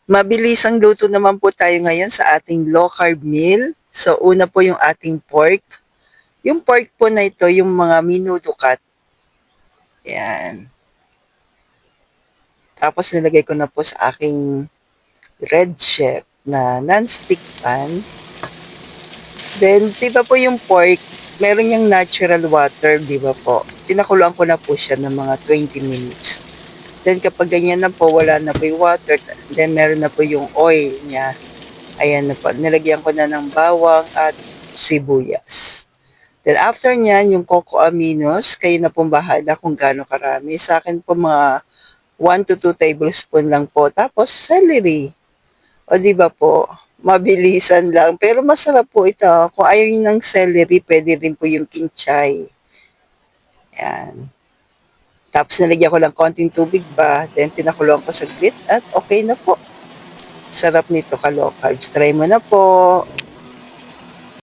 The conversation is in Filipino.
Mabilis ang luto naman po tayo ngayon sa ating low carb meal. So una po yung ating pork. Yung pork po na ito, yung mga minudukat. Yan. Tapos nilagay ko na po sa aking red chef na non-stick pan. Then, di ba po yung pork, meron yung natural water, di ba po? Pinakuluan ko na po siya ng mga 20 minutes. Then, kapag ganyan na po, wala na po yung water. Then, meron na po yung oil niya. Ayan na po. Nilagyan ko na ng bawang at sibuyas. Then, after nyan, yung coco aminos, kayo na pong bahala kung gaano karami. Sa akin po, mga 1 to 2 tablespoon lang po. Tapos, celery. O, di ba po? Mabilisan lang. Pero masarap po ito. Kung ayaw nyo ng celery, pwede rin po yung kinchay. Yan. Tapos nalagyan ko lang konting tubig ba, then pinakuluan ko saglit at okay na po. Sarap nito ka low carbs. Try mo na po.